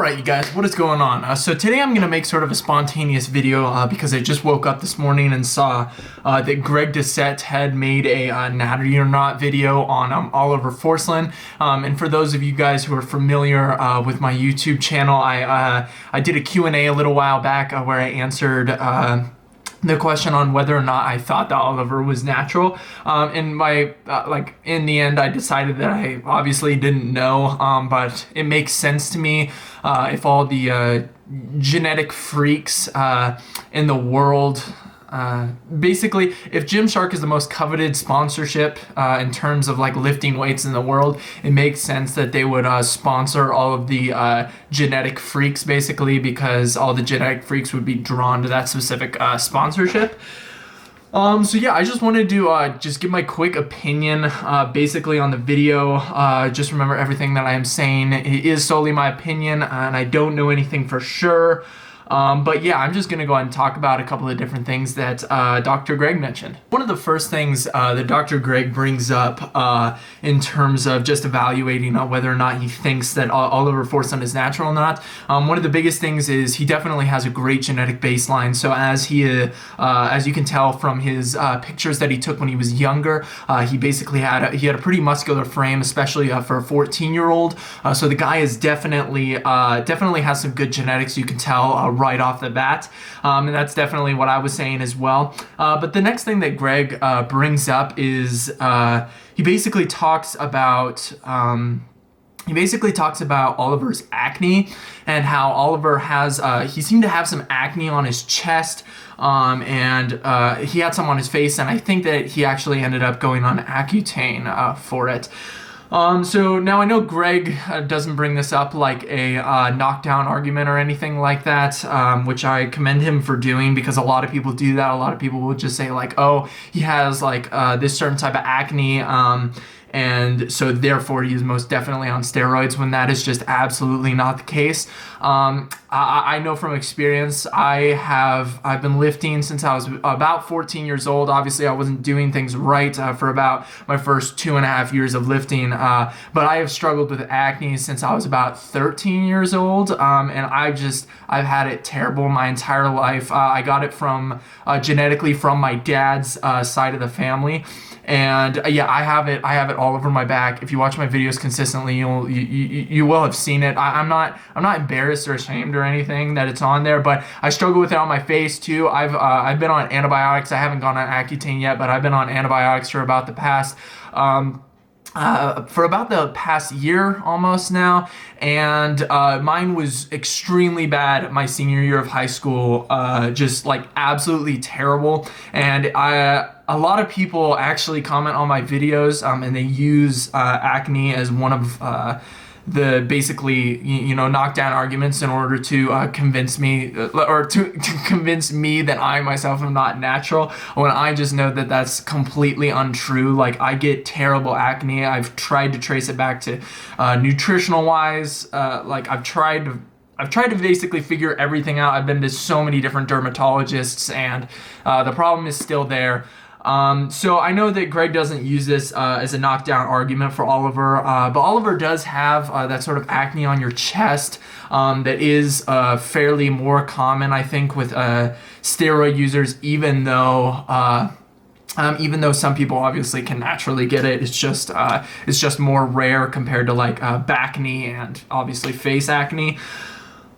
Alright you guys, what is going on? So today I'm going to make sort of a spontaneous video because I just woke up this morning and saw that Greg DOUCETTE had made a NATTY or not video on Oliver Forslin. And for those of you guys who are familiar with my YouTube channel, I did a Q&A a little while back where I answered the question on whether or not I thought that Oliver was natural. And in the end, I decided that I obviously didn't know, but it makes sense to me if all the genetic freaks in the world, basically, if Gymshark is the most coveted sponsorship in terms of like lifting weights in the world, it makes sense that they would sponsor all of the genetic freaks, basically, because all the genetic freaks would be drawn to that specific sponsorship. So yeah, I just wanted to just give my quick opinion basically on the video. Just remember, everything that I am saying is solely my opinion, and I don't know anything for sure. But yeah, I'm just going to go ahead and talk about a couple of different things that Dr. Greg mentioned. One of the first things that Dr. Greg brings up in terms of just evaluating whether or not he thinks that Oliver Forslin is natural or not, one of the biggest things is he definitely has a great genetic baseline. So as you can tell from his pictures that he took when he was younger, he basically had a pretty muscular frame, especially for a 14-year-old. So the guy is definitely has some good genetics. You can tell right off the bat, and that's definitely what I was saying as well. But the next thing that Greg brings up is he basically talks about Oliver's acne and how Oliver has he seemed to have some acne on his chest, and he had some on his face, and I think that he actually ended up going on Accutane for it. So now I know Greg doesn't bring this up like a knockdown argument or anything like that, which I commend him for doing, because a lot of people do that. A lot of people will just say like, oh, he has like this certain type of acne, and so therefore he is most definitely on steroids, when that is just absolutely not the case. I know from experience, I've been lifting since I was about 14 years old. Obviously, I wasn't doing things right for about my first 2.5 years of lifting, but I have struggled with acne since I was about 13 years old, and I've had it terrible my entire life. I got it from genetically from my dad's side of the family. And yeah, I have it all over my back. If you watch my videos consistently, you will have seen it. I'm not embarrassed or ashamed or anything that it's on there, but I struggle with it on my face too. I've been on antibiotics. I haven't gone on Accutane yet, but I've been on antibiotics for about the past year almost now, and mine was extremely bad my senior year of high school, just like absolutely terrible. And a lot of people actually comment on my videos, and they use acne as one of the basically knockdown arguments in order to convince me to convince me that I myself am not natural, when I just know that that's completely untrue. Like, I get terrible acne. I've tried to trace it back to nutritional wise. Like, I've tried to basically figure everything out. I've been to so many different dermatologists, and the problem is still there. So I know that Greg doesn't use this as a knockdown argument for Oliver, but Oliver does have that sort of acne on your chest that is fairly more common, I think, with steroid users, even though some people obviously can naturally get it. It's just more rare compared to like backne and obviously face acne.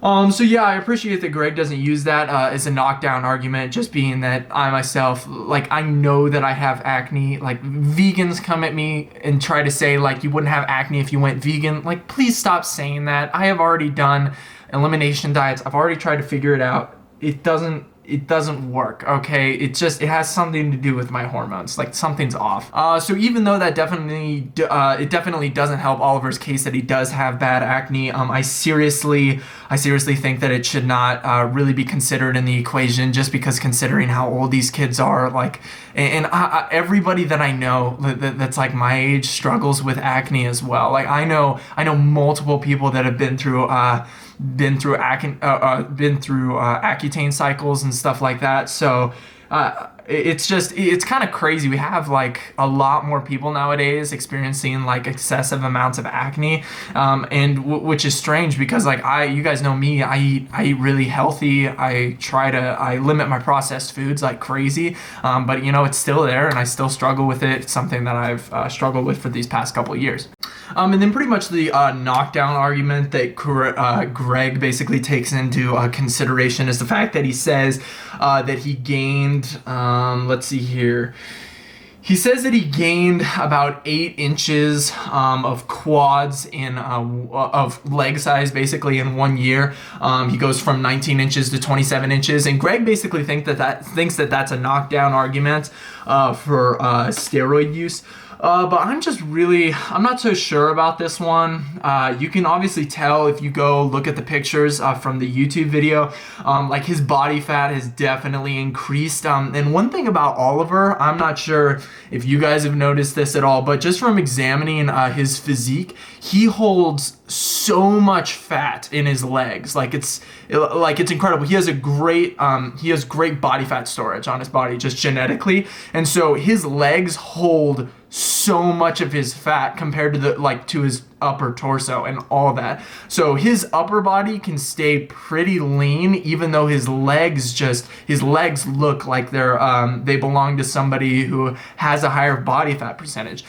So yeah, I appreciate that Greg doesn't use that as a knockdown argument, just being that I myself, like, I know that I have acne. Like, vegans come at me and try to say, like, you wouldn't have acne if you went vegan. Like, please stop saying that. I have already done elimination diets. I've already tried to figure it out. It doesn't work, okay? It has something to do with my hormones. Like, something's off. So even though that it definitely doesn't help Oliver's case that he does have bad acne, I seriously think that it should not really be considered in the equation, just because considering how old these kids are, like, and everybody that I know that's like my age struggles with acne as well. Like, I know multiple people that have been through Accutane cycles and stuff like that. So it's kind of crazy. We have like a lot more people nowadays experiencing like excessive amounts of acne, and which is strange because like you guys know me, I eat really healthy. I limit my processed foods like crazy, but you know, it's still there and I still struggle with it. It's something that I've struggled with for these past couple of years. And then pretty much the knockdown argument that Greg basically takes into consideration is the fact that he says that he gained, let's see here. He says that he gained about 8 inches of quads of leg size basically in 1 year. He goes from 19 inches to 27 inches, and Greg basically thinks that that's a knockdown argument for steroid use. But I'm not so sure about this one. You can obviously tell if you go look at the pictures from the YouTube video, like his body fat has definitely increased. And one thing about Oliver, I'm not sure if you guys have noticed this at all, but just from examining his physique, he holds so much fat in his legs. Like it's incredible. He has great body fat storage on his body just genetically. And so his legs hold so much of his fat compared to his upper torso and all that. So his upper body can stay pretty lean, even though his legs look like they belong to somebody who has a higher body fat percentage.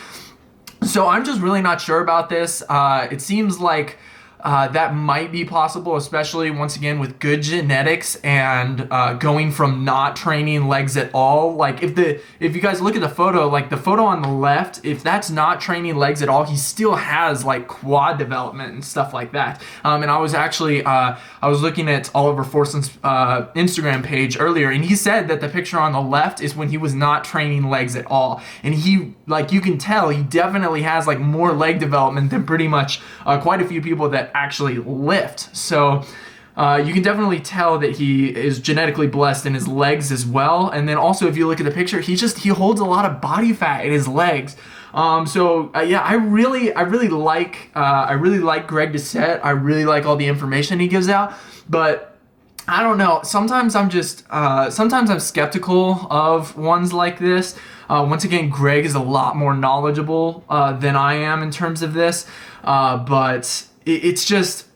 So I'm just really not sure about this. It seems like that might be possible, especially once again with good genetics and going from not training legs at all. Like if you guys look at the photo, like the photo on the left, if that's not training legs at all, he still has like quad development and stuff like that. And I was actually I was looking at Oliver Forslin's Instagram page earlier, and he said that the picture on the left is when he was not training legs at all, and he, like, you can tell he definitely has like more leg development than pretty much quite a few people that actually lift. So you can definitely tell that he is genetically blessed in his legs as well. And then also, if you look at the picture, he holds a lot of body fat in his legs. Yeah, I really like Greg DOUCETTE. I really like all the information he gives out, but I don't know. Sometimes I'm skeptical of ones like this. Once again, Greg is a lot more knowledgeable than I am in terms of this, but it's just,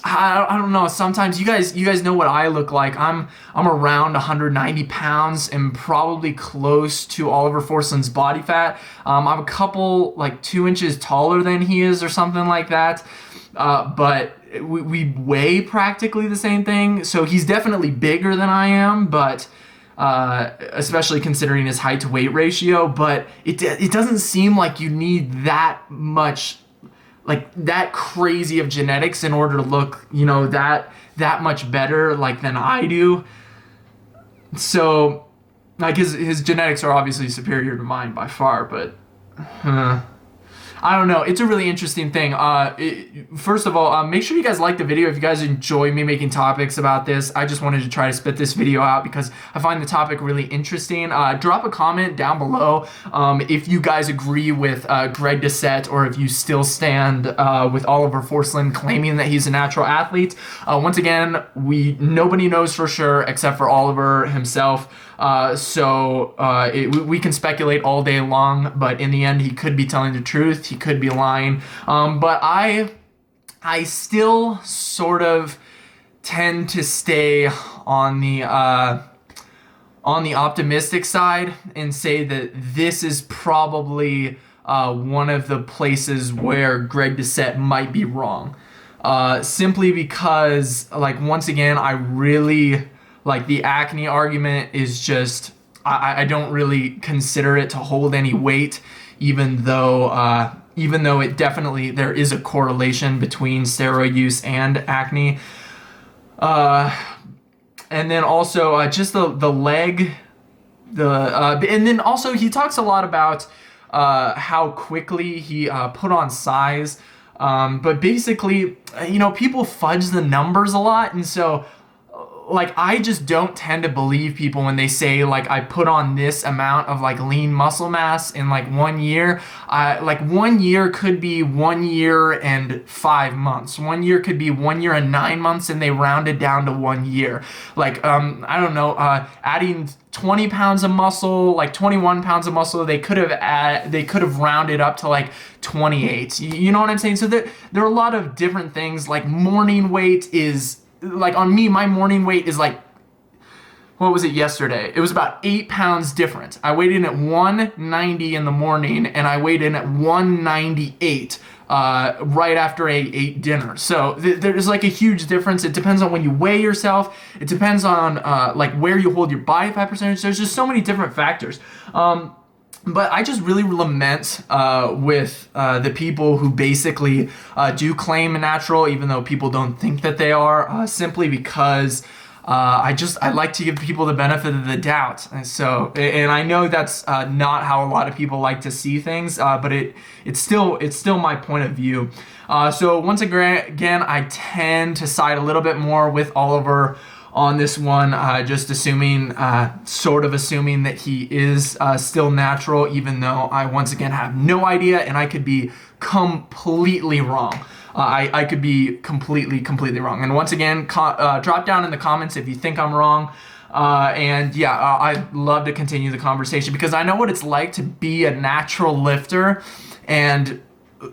I don't know. Sometimes you guys know what I look like. I'm around 190 pounds and probably close to Oliver Forslin's body fat. I'm a couple, like 2 inches taller than he is or something like that. But we weigh practically the same thing. So he's definitely bigger than I am, but especially considering his height to weight ratio. But it doesn't seem like you need that much, like that crazy of genetics in order to look, you know, that much better like than I do. So like his genetics are obviously superior to mine by far, but I don't know. It's a really interesting thing. First of all, make sure you guys like the video if you guys enjoy me making topics about this. I just wanted to try to spit this video out because I find the topic really interesting. Drop a comment down below if you guys agree with Greg DOUCETTE, or if you still stand with Oliver Forslin claiming that he's a natural athlete. Once again, nobody knows for sure except for Oliver himself. We can speculate all day long, but in the end, he could be telling the truth. He could be lying. But I still sort of tend to stay on the optimistic side and say that this is probably one of the places where Greg DOUCETTE might be wrong. Simply because, like, once again, I really, like, the acne argument is just, I don't really consider it to hold any weight, even though it definitely, there is a correlation between steroid use and acne. And then also just the leg, and then also he talks a lot about how quickly he put on size. But basically, you know, people fudge the numbers a lot, and so, like, I just don't tend to believe people when they say, like, I put on this amount of, like, lean muscle mass in, like, 1 year. Like, 1 year could be 1 year and 5 months. 1 year could be 1 year and 9 months, and they rounded down to 1 year. Like, I don't know, adding 20 pounds of muscle, like 21 pounds of muscle. They could have rounded up to like 28. You know what I'm saying? So there are a lot of different things. Like morning weight is, like on me, my morning weight is like, what was it yesterday? It was about 8 pounds different. I weighed in at 190 in the morning, and I weighed in at 198 right after I ate dinner. So there's like a huge difference. It depends on when you weigh yourself. It depends on like where you hold your body fat percentage. There's just so many different factors. But I just really lament with the people who basically do claim natural, even though people don't think that they are, simply because I like to give people the benefit of the doubt. And I know that's not how a lot of people like to see things, but it's still my point of view. So once again, I tend to side a little bit more with Oliver on this one, just sort of assuming that he is still natural, even though I once again have no idea, and I could be completely wrong. I could be completely wrong. And once again, drop down in the comments if you think I'm wrong. And yeah, I'd love to continue the conversation, because I know what it's like to be a natural lifter and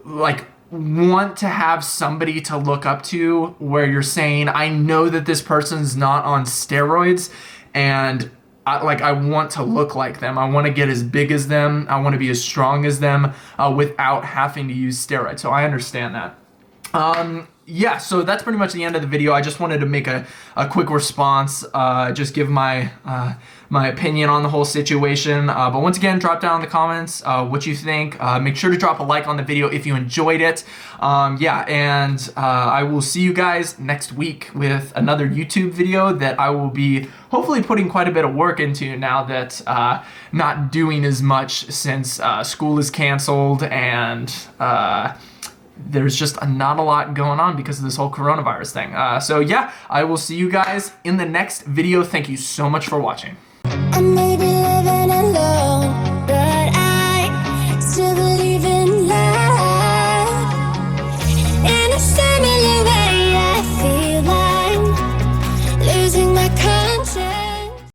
like want to have somebody to look up to where you're saying, I know that this person's not on steroids, and I want to look like them. I want to get as big as them. I want to be as strong as them without having to use steroids. So I understand that. Yeah, so that's pretty much the end of the video. I just wanted to make a quick response, just give my my opinion on the whole situation. But once again, drop down in the comments what you think. Make sure to drop a like on the video if you enjoyed it. Yeah, and I will see you guys next week with another YouTube video that I will be hopefully putting quite a bit of work into now that not doing as much since school is canceled, and there's just not a lot going on because of this whole coronavirus thing. So yeah, I will see you guys in the next video. Thank you so much for watching.